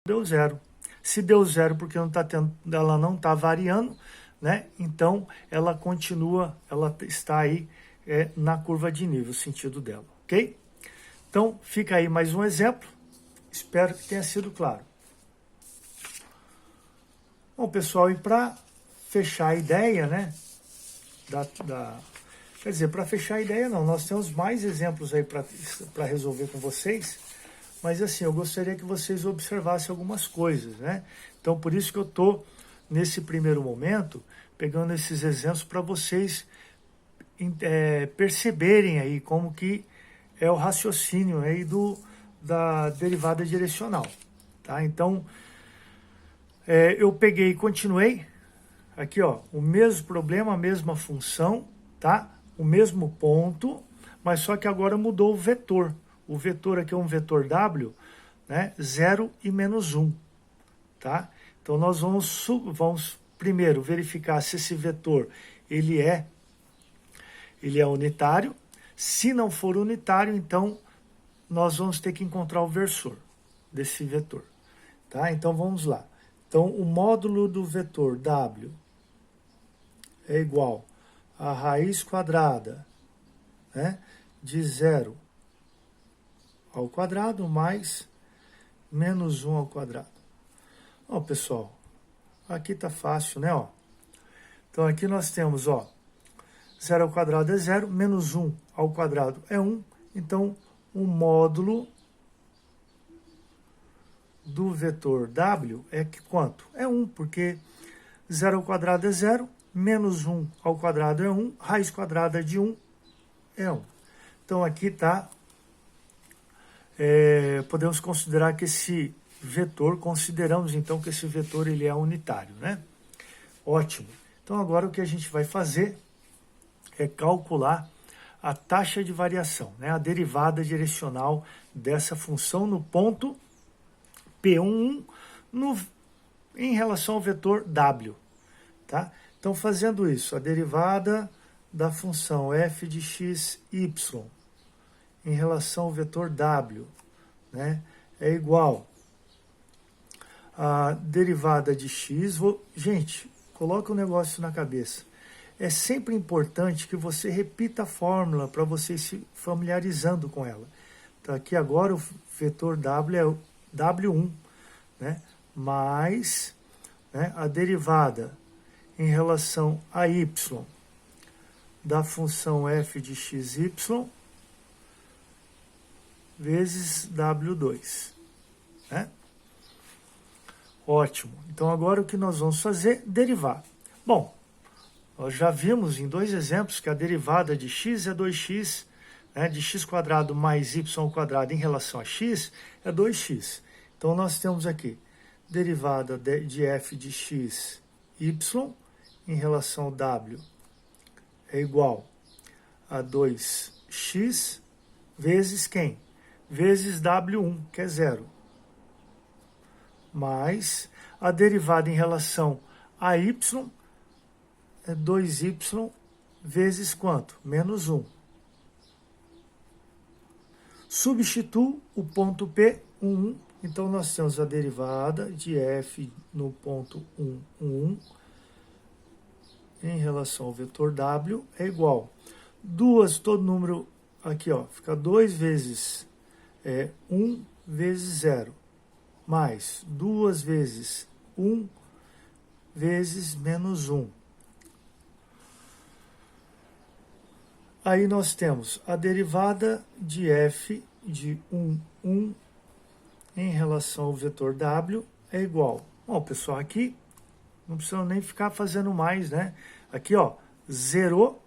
deu zero. Se deu zero porque não tá tendo, ela não está variando, né? Então ela continua, ela está aí na curva de nível, o sentido dela, ok? Então fica aí mais um exemplo, espero que tenha sido claro. Bom, pessoal, e para fechar a ideia, né? Quer dizer, para fechar a ideia não, nós temos mais exemplos aí para resolver com vocês, mas assim, eu gostaria que vocês observassem algumas coisas, né? Então, por isso que eu estou, nesse primeiro momento, pegando esses exemplos para vocês perceberem aí como que é o raciocínio aí da derivada direcional, tá? Então, eu peguei e continuei, aqui ó, o mesmo problema, a mesma função, tá? O mesmo ponto, mas só que agora mudou o vetor. O vetor aqui é um vetor W, né? 0 e menos 1, tá? Então nós vamos primeiro verificar se esse vetor ele é unitário. Se não for unitário, então nós vamos ter que encontrar o versor desse vetor, tá? Então vamos lá. Então o módulo do vetor W é igual a raiz quadrada, né, de 0 ao quadrado mais menos 1 ao quadrado. Ó, pessoal, aqui tá fácil, né? Ó. Então aqui nós temos, ó, 0 ao quadrado é 0, menos 1 ao quadrado é 1. Então o módulo do vetor W é que quanto? É 1, porque 0 ao quadrado é 0, menos 1 ao quadrado é 1, raiz quadrada de 1 é 1. Então aqui está, podemos considerar que esse vetor, consideramos então que esse vetor ele é unitário, né? Ótimo. Então agora o que a gente vai fazer é calcular a taxa de variação, né? A derivada direcional dessa função no ponto P11 em relação ao vetor W, tá? Então, fazendo isso, a derivada da função f de x, y em relação ao vetor W, né, é igual a derivada de x. Gente, coloca o negócio na cabeça. É sempre importante que você repita a fórmula para você se familiarizando com ela. Então, aqui agora o vetor W é o W1, né, mais, né, a derivada em relação a y da função f de xy vezes W2, né? Ótimo. Então agora o que nós vamos fazer? Derivar. Bom, nós já vimos em dois exemplos que a derivada de x é 2x, né, de x quadrado mais y ao quadrado em relação a x é 2x. Então nós temos aqui derivada de f de x, y em relação ao W é igual a 2x vezes quem? Vezes W1, que é 0. Mais a derivada em relação a y é 2y vezes quanto? Menos 1. Substituo o ponto P11, então nós temos a derivada de f no ponto 1 em relação ao vetor W é igual. Todo número aqui, ó, fica 2 vezes 1 vezes 0, mais 2 vezes 1 vezes menos 1. Aí nós temos a derivada de f de 1 em relação ao vetor W é igual. Bom, pessoal, aqui não precisa nem ficar fazendo mais, né? Aqui, ó, zerou.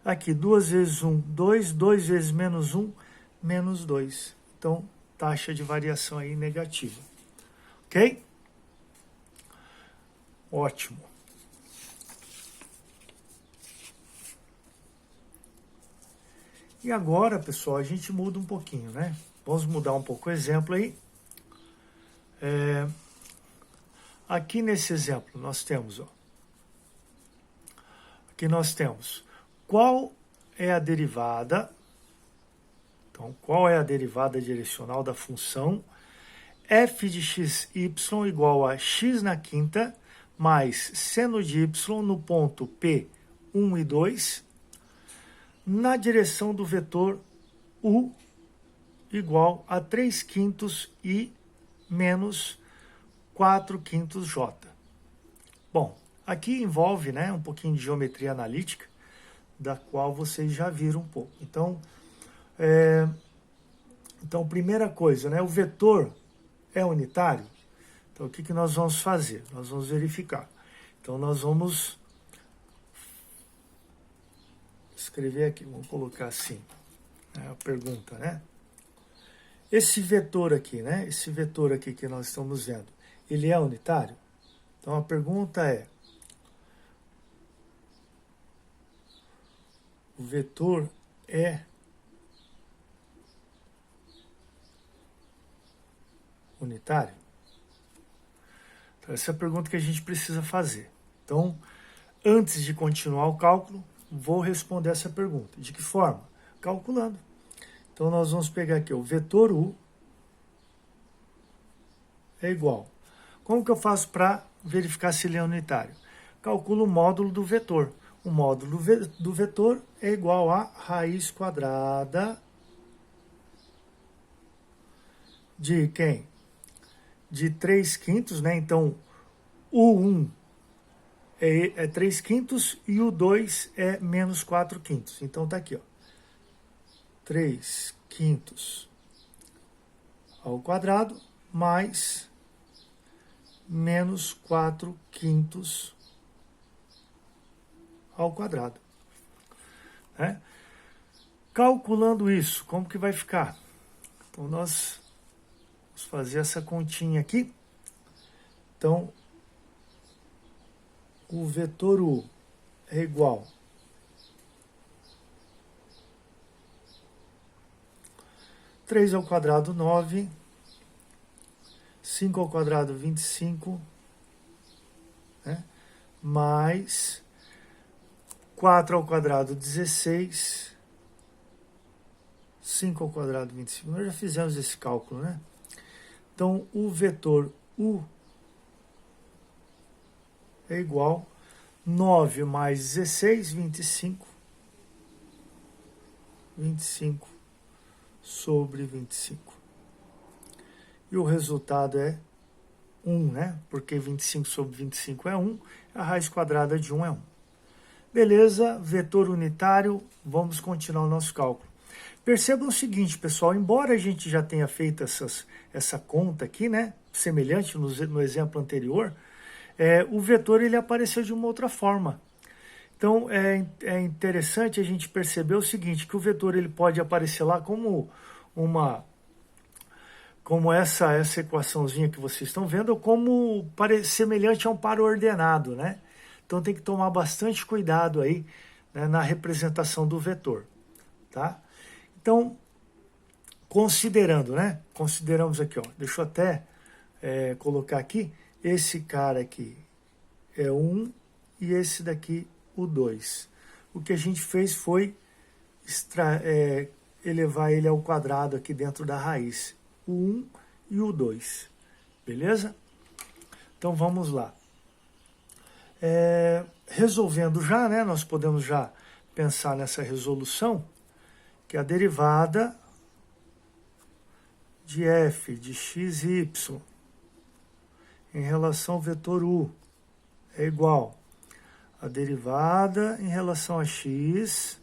Aqui, 2 vezes 1, 2. 2 vezes menos 1, menos 2. Então, taxa de variação aí negativa. Ok? Ótimo. E agora, pessoal, a gente muda um pouquinho, né? Vamos mudar um pouco o exemplo aí. Aqui nesse exemplo, nós temos, ó. Aqui nós temos qual é a derivada. Então, qual é a derivada direcional da função f de xy igual a x na quinta mais seno de y no ponto P 1 e 2 na direção do vetor u igual a 3/5 i menos 4/5 j. Bom, aqui envolve, né, um pouquinho de geometria analítica, da qual vocês já viram um pouco. Então, primeira coisa, né, o vetor é unitário? Então, o que nós vamos fazer? Nós vamos verificar. Então, nós vamos escrever aqui, vamos colocar assim, a pergunta, né? Esse vetor aqui, né? Esse vetor aqui que nós estamos vendo, ele é unitário? Então, a pergunta é: o vetor é unitário? Então, essa é a pergunta que a gente precisa fazer. Então, antes de continuar o cálculo, vou responder essa pergunta. De que forma? Calculando. Então, nós vamos pegar aqui o vetor u é igual. Como que eu faço para verificar se ele é unitário? Calculo o módulo do vetor. O módulo do vetor é igual a raiz quadrada de quem? De 3/5, né? Então, o 1 é 3/5 e o 2 é menos 4/5. Então, tá aqui, ó. 3/5 ao quadrado mais menos 4/5 ao quadrado. Né? Calculando isso, como que vai ficar? Então, nós vamos fazer essa continha aqui. Então, o vetor u é igual a 3 ao quadrado, 9, 5 ao quadrado, 25, né? Mais 4 ao quadrado, 16, 5 ao quadrado, 25. Nós já fizemos esse cálculo, né? Então, o vetor u é igual a 9 mais 16, 25. 25 sobre 25. E o resultado é 1, né? Porque 25 sobre 25 é 1, a raiz quadrada de 1 é 1. Beleza, vetor unitário, vamos continuar o nosso cálculo. Percebam o seguinte, pessoal, embora a gente já tenha feito essa conta aqui, né? Semelhante no exemplo anterior, o vetor ele apareceu de uma outra forma. Então, é interessante a gente perceber o seguinte, que o vetor ele pode aparecer lá como essa equaçãozinha que vocês estão vendo, ou como semelhante a um par ordenado, né? Então, tem que tomar bastante cuidado aí, né, na representação do vetor, tá? Então, considerando, né? Consideramos aqui, ó, deixa eu até colocar aqui, esse cara aqui é 1 e esse daqui o 2. O que a gente fez foi elevar ele ao quadrado aqui dentro da raiz. O 1 e o 2. Beleza? Então vamos lá. Resolvendo já, né? Nós podemos já pensar nessa resolução, que é a derivada de f de x e y em relação ao vetor u é igual a derivada em relação a x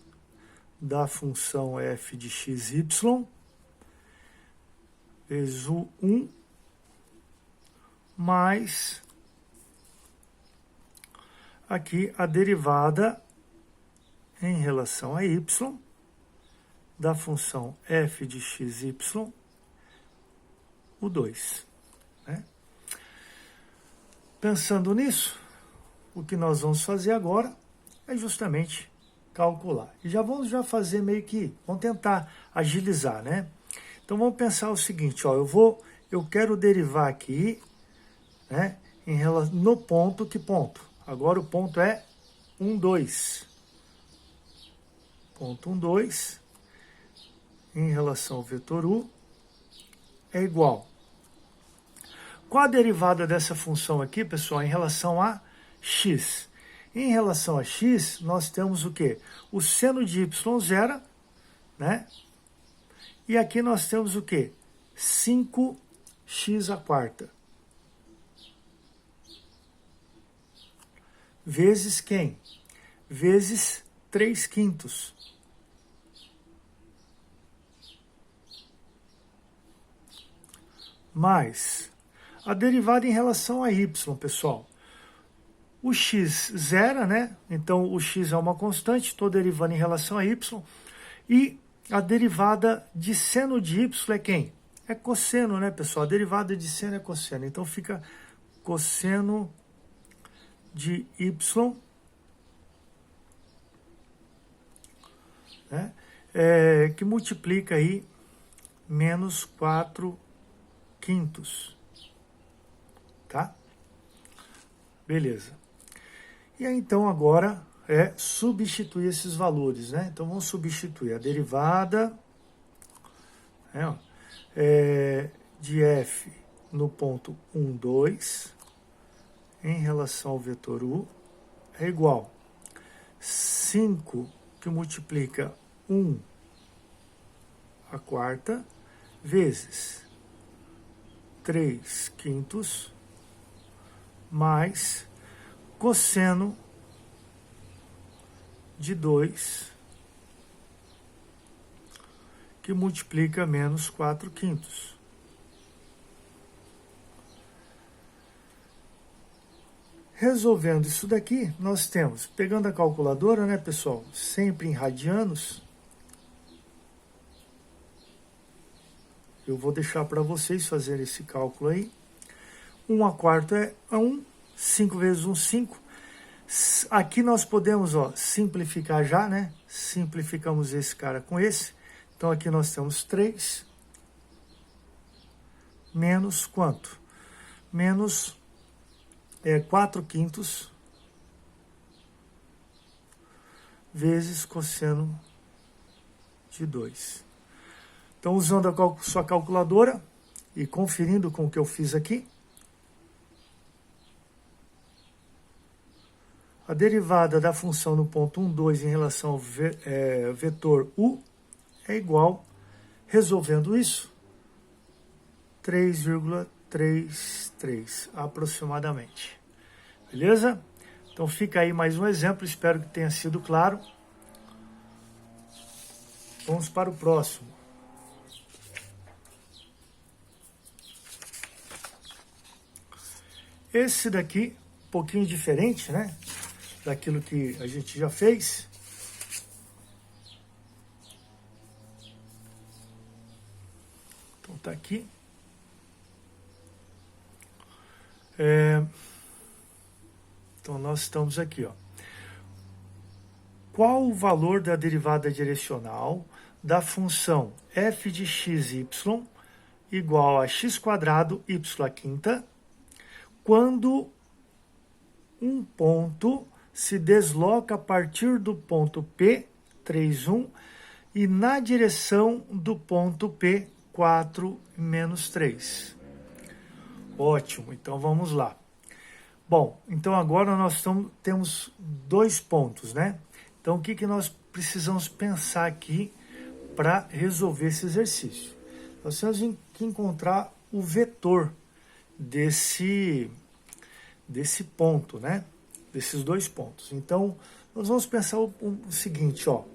da função f de xy vezes o 1 mais aqui a derivada em relação a y da função f de xy, o 2. Né? Pensando nisso, o que nós vamos fazer agora é justamente calcular. E vamos fazer meio que, vamos tentar agilizar, né? Então vamos pensar o seguinte, ó, eu quero derivar aqui, né, no ponto, que ponto? Agora o ponto é 1, 2. Ponto 1, 2, em relação ao vetor u, é igual Qual a derivada dessa função aqui, pessoal, em relação a x? Em relação a x, nós temos o quê? O seno de y0, né? E aqui nós temos o quê? 5x². Vezes quem? Vezes 3/5. Mais a derivada em relação a y, pessoal. O x zera, né? Então, o x é uma constante, estou derivando em relação a y. E a derivada de seno de y é quem? É cosseno, né, pessoal? A derivada de seno é cosseno. Então, fica cosseno de y, né? Que multiplica aí menos 4/5. Tá? Beleza. E aí, então, agora substituir esses valores, né? Então, vamos substituir a derivada de f no ponto 1, 2, em relação ao vetor u, é igual 5 que multiplica 1/4 vezes 3/5 mais cosseno de 2 que multiplica menos 4/5. Resolvendo isso daqui, nós temos, pegando a calculadora, né, pessoal, sempre em radianos, eu vou deixar para vocês fazerem esse cálculo aí. 1/4 é 1, 5 vezes 1, 5. Aqui nós podemos, simplificar já, né? Simplificamos esse cara com esse. Então, aqui nós temos 3 menos quanto? Menos 4/5 vezes cosseno de 2. Então, usando a sua calculadora e conferindo com o que eu fiz aqui, a derivada da função no ponto 1, 2 em relação ao vetor u é igual, resolvendo isso, 3,33 aproximadamente. Beleza? Então fica aí mais um exemplo, espero que tenha sido claro. Vamos para o próximo. Esse daqui, um pouquinho diferente, né? Daquilo que a gente já fez. Então tá aqui. Então nós estamos aqui, Qual o valor da derivada direcional da função f de xy igual a x² y² quando um ponto se desloca a partir do ponto P, 3, 1, e na direção do ponto P, 4, menos 3. Ótimo, então vamos lá. Bom, então agora nós temos 2 pontos, né? Então o que nós precisamos pensar aqui para resolver esse exercício? Nós temos que encontrar o vetor desse ponto, né? Desses 2 pontos. Então, nós vamos pensar o seguinte, eu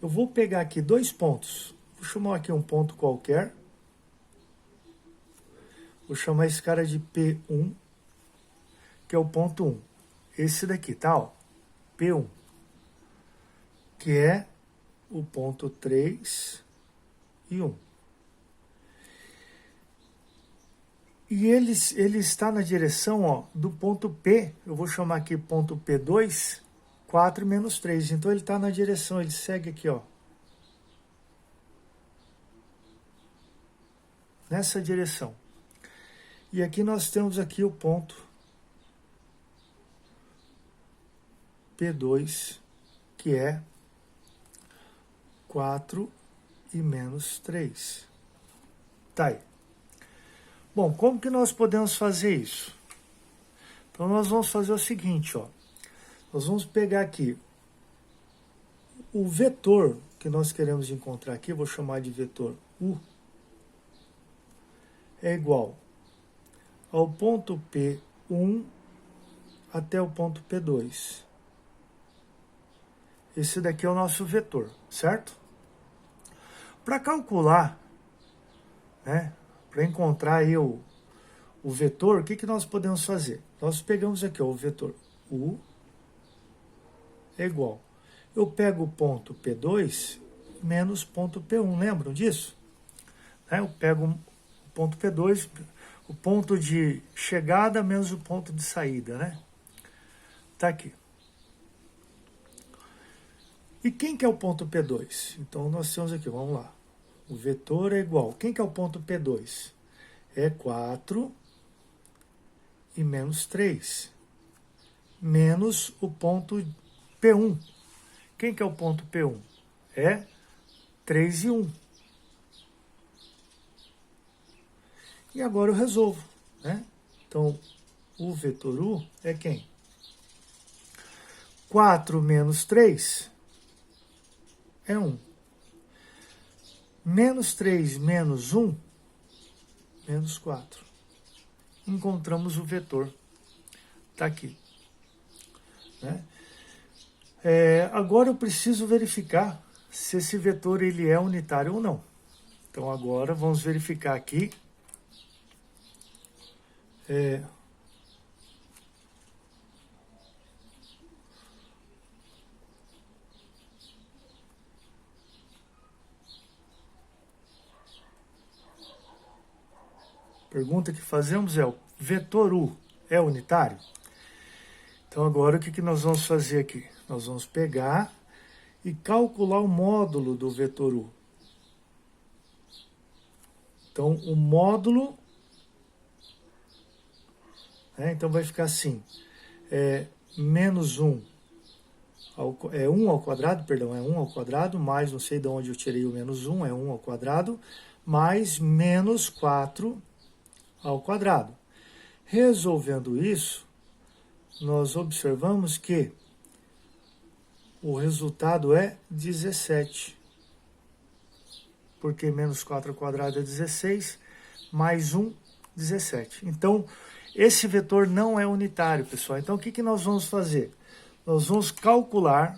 vou pegar aqui 2 pontos, vou chamar aqui um ponto qualquer, vou chamar esse cara de P1, que é o ponto 1. Esse daqui, tá, P1, que é o ponto 3 e 1. E ele está na direção do ponto P, eu vou chamar aqui ponto P2, 4 menos 3. Então ele está na direção, ele segue aqui, nessa direção. E aqui nós temos aqui o ponto P2, que é 4 e menos 3. Tá aí. Bom, como que nós podemos fazer isso? Então, nós vamos fazer o seguinte, ó. Nós vamos pegar aqui o vetor que nós queremos encontrar aqui, eu vou chamar de vetor U, é igual ao ponto P1 até o ponto P2. Esse daqui é o nosso vetor, certo? Para calcular, né, para encontrar aí o vetor, o que nós podemos fazer? Nós pegamos aqui ó, o vetor U é igual. Eu pego o ponto P2 menos ponto P1, lembram disso? Né, eu pego o ponto P2, o ponto de chegada menos o ponto de saída, né? Tá aqui. E quem que é o ponto P2? Então, nós temos aqui, vamos lá. O vetor é igual. Quem que é o ponto P2? É 4 e menos 3. Menos o ponto P1. Quem que é o ponto P1? É 3 e 1. E agora eu resolvo, né? Então, o vetor U é quem? 4 menos 3 é 1. Menos 3 menos 1, menos 4. Encontramos o vetor. Está aqui. Né? Agora eu preciso verificar se esse vetor ele é unitário ou não. Então agora vamos verificar aqui. Pergunta que fazemos é: o vetor U é unitário? Então agora o que nós vamos fazer aqui? Nós vamos pegar e calcular o módulo do vetor U. Então o módulo, então vai ficar assim, menos 1, é 1 ao quadrado, perdão, é 1 ao quadrado, mais, não sei de onde eu tirei o menos 1, é 1 ao quadrado, mais menos 4 ao quadrado. Resolvendo isso, nós observamos que o resultado é 17. Porque menos 4 ao quadrado é 16, mais 1, 17. Então, esse vetor não é unitário, pessoal. Então, o que nós vamos fazer? Nós vamos calcular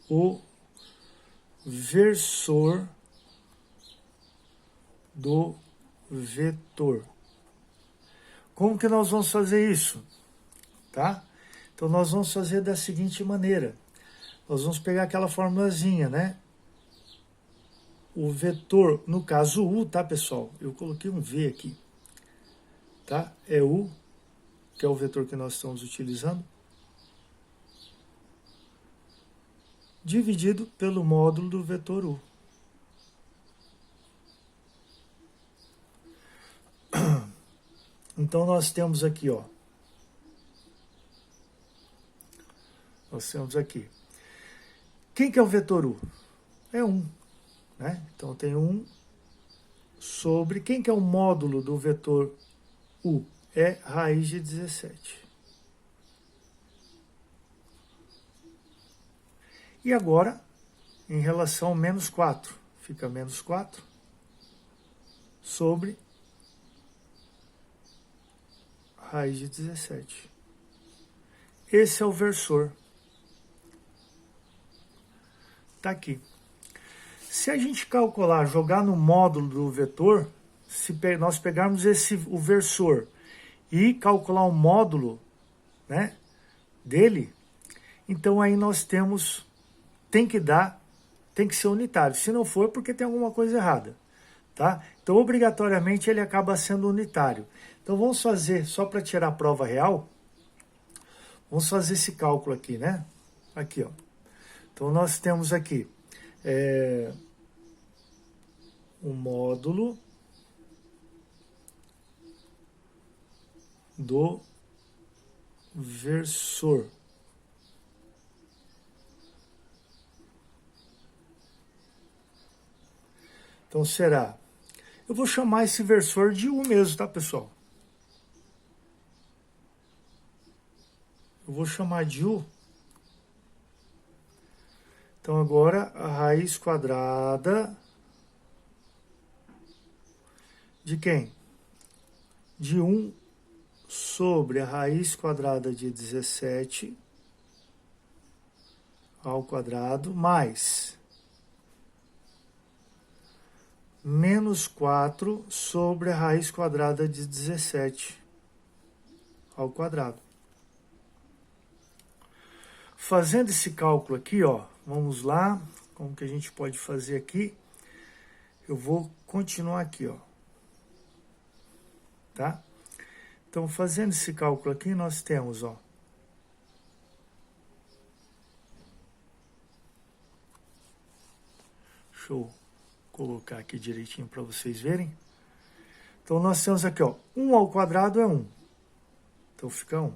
o versor do vetor. Como que nós vamos fazer isso? Tá? Então, nós vamos fazer da seguinte maneira. Nós vamos pegar aquela formulazinha, né? O vetor, no caso U, tá, pessoal? Eu coloquei um V aqui, tá? É U, que é o vetor que nós estamos utilizando, dividido pelo módulo do vetor U. Então, nós temos aqui, ó. Nós temos aqui. Quem que é o vetor U? É 1, né? Então, tem 1 sobre... Quem que é o módulo do vetor U? É raiz de 17. E agora, em relação ao menos 4, fica menos 4 sobre raiz de 17. Esse é o versor. Está aqui. Se a gente calcular, jogar no módulo do vetor, se nós pegarmos o versor e calcular o módulo, né, dele, então aí nós temos, tem que ser unitário. Se não for, porque tem alguma coisa errada. Tá? Então, obrigatoriamente, ele acaba sendo unitário. Então, vamos fazer, só para tirar a prova real, vamos fazer esse cálculo aqui, né? Aqui, ó. Então, nós temos aqui o módulo do versor. Então será... Eu vou chamar esse versor de U mesmo, tá, pessoal? Eu vou chamar de U. Então agora a raiz quadrada de quem? De 1 sobre a raiz quadrada de 17 ao quadrado, mais menos 4 sobre a raiz quadrada de 17 ao quadrado. Fazendo esse cálculo aqui, ó, vamos lá, como que a gente pode fazer aqui? Eu vou continuar aqui, ó, tá? Então, fazendo esse cálculo aqui, nós temos, ó, deixa eu colocar aqui direitinho para vocês verem. Então, nós temos aqui, ó, 1 ao quadrado é 1. Então, fica 1.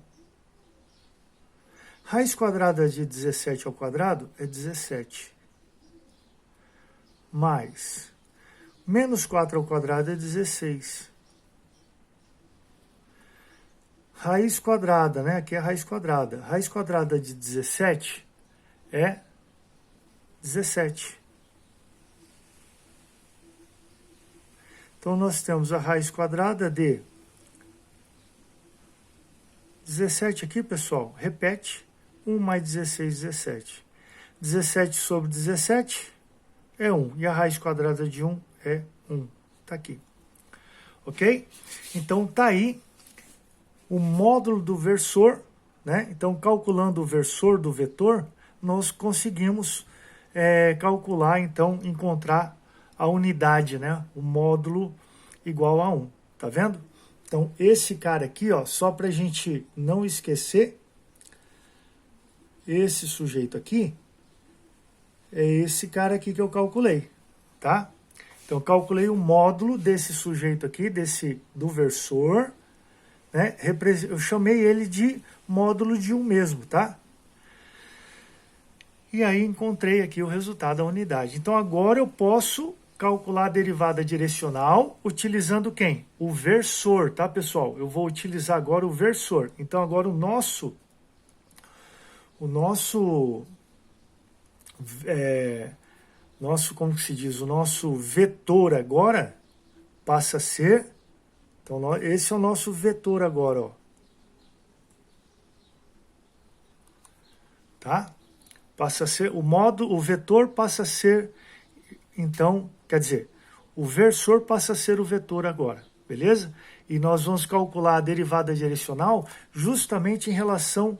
Raiz quadrada de 17 ao quadrado é 17. Mais menos 4 ao quadrado é 16. Raiz quadrada, né? Aqui é a raiz quadrada. Raiz quadrada de 17 é 17. Então, nós temos a raiz quadrada de 17 aqui, pessoal, repete. 1 mais 16, 17. 17 sobre 17 é 1. E a raiz quadrada de 1 é 1. Tá aqui. Ok? Então, tá aí o módulo do versor, né? Então, calculando o versor do vetor, nós conseguimos calcular, então, encontrar a unidade, né? O módulo igual a 1. Tá vendo? Então, esse cara aqui, ó, só para a gente não esquecer, esse sujeito aqui é esse cara aqui que eu calculei, tá? Então, eu calculei o módulo desse sujeito aqui, do versor, né? Eu chamei ele de módulo de 1 mesmo, tá? E aí encontrei aqui o resultado da unidade. Então, agora eu posso calcular a derivada direcional utilizando quem? O versor, tá, pessoal? Eu vou utilizar agora o versor. Então, agora o nosso como se diz, o nosso vetor agora passa a ser, então esse é o nosso vetor agora, ó. Tá? Passa a ser, o vetor passa a ser, então, quer dizer, o versor passa a ser o vetor agora, beleza? E nós vamos calcular a derivada direcional justamente em relação